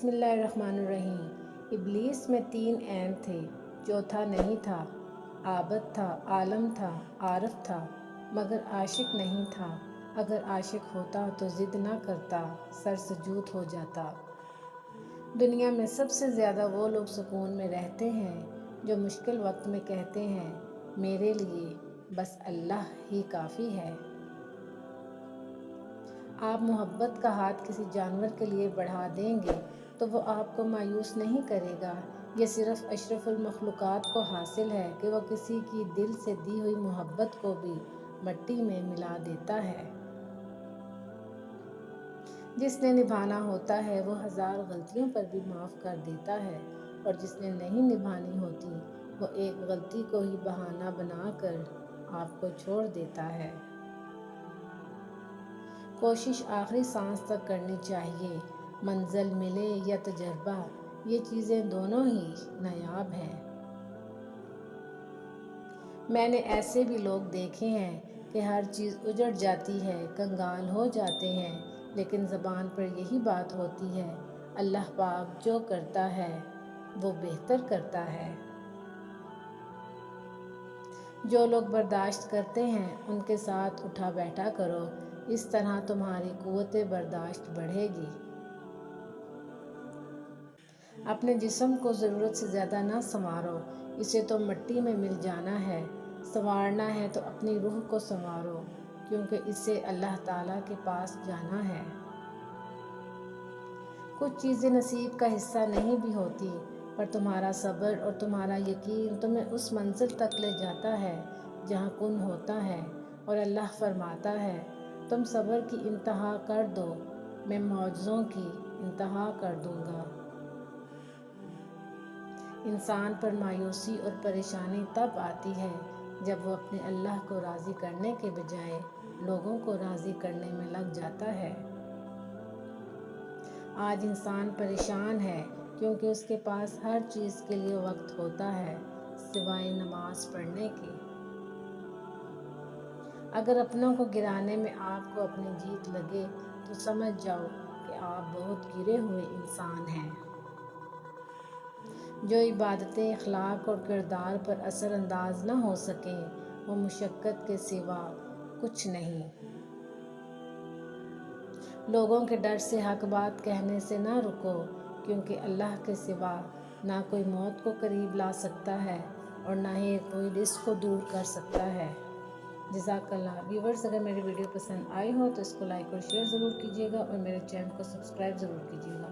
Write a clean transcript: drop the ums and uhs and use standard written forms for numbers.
بسم اللہ الرحمن الرحیم۔ ابلیس میں 3 عین تھے، چوتھا نہیں تھا۔ عابد تھا، عالم تھا، عارف تھا، مگر عاشق نہیں تھا۔ اگر عاشق ہوتا تو ضد نہ کرتا، سرسجود ہو جاتا۔ دنیا میں سب سے زیادہ وہ لوگ سکون میں رہتے ہیں جو مشکل وقت میں کہتے ہیں میرے لیے بس اللہ ہی کافی ہے۔ آپ محبت کا ہاتھ کسی جانور کے لیے بڑھا دیں گے تو وہ آپ کو مایوس نہیں کرے گا۔ یہ صرف اشرف المخلوقات کو حاصل ہے کہ وہ کسی کی دل سے دی ہوئی محبت کو بھی مٹی میں ملا دیتا ہے۔ جس نے نبھانا ہوتا ہے وہ 1000 غلطیوں پر بھی معاف کر دیتا ہے، اور جس نے نہیں نبھانی ہوتی وہ ایک غلطی کو ہی بہانہ بنا کر آپ کو چھوڑ دیتا ہے۔ کوشش آخری سانس تک کرنی چاہیے، منزل ملے یا تجربہ، یہ چیزیں دونوں ہی نایاب ہیں۔ میں نے ایسے بھی لوگ دیکھے ہیں کہ ہر چیز اجڑ جاتی ہے، کنگال ہو جاتے ہیں، لیکن زبان پر یہی بات ہوتی ہے، اللہ پاک جو کرتا ہے وہ بہتر کرتا ہے۔ جو لوگ برداشت کرتے ہیں ان کے ساتھ اٹھا بیٹھا کرو، اس طرح تمہاری قوت برداشت بڑھے گی۔ اپنے جسم کو ضرورت سے زیادہ نہ سنوارو، اسے تو مٹی میں مل جانا ہے۔ سنوارنا ہے تو اپنی روح کو سنوارو، کیونکہ اسے اللہ تعالیٰ کے پاس جانا ہے۔ کچھ چیزیں نصیب کا حصہ نہیں بھی ہوتی، پر تمہارا صبر اور تمہارا یقین تمہیں اس منزل تک لے جاتا ہے جہاں کن ہوتا ہے، اور اللہ فرماتا ہے تم صبر کی انتہا کر دو، میں معجزوں کی انتہا کر دوں گا۔ انسان پر مایوسی اور پریشانی تب آتی ہے جب وہ اپنے اللہ کو راضی کرنے کے بجائے لوگوں کو راضی کرنے میں لگ جاتا ہے۔ آج انسان پریشان ہے کیونکہ اس کے پاس ہر چیز کے لیے وقت ہوتا ہے سوائے نماز پڑھنے کے۔ اگر اپنوں کو گرانے میں آپ کو اپنی جیت لگے تو سمجھ جاؤ کہ آپ بہت گرے ہوئے انسان ہیں۔ جو عبادتیں اخلاق اور کردار پر اثر انداز نہ ہو سکیں وہ مشقت کے سوا کچھ نہیں۔ لوگوں کے ڈر سے حق بات کہنے سے نہ رکو، کیونکہ اللہ کے سوا نہ کوئی موت کو قریب لا سکتا ہے اور نہ ہی کوئی رزق کو دور کر سکتا ہے۔ جزاک اللہ۔ ویورز، اگر میری ویڈیو پسند آئی ہو تو اس کو لائک اور شیئر ضرور کیجیے گا، اور میرے چینل کو سبسکرائب ضرور کیجیے گا۔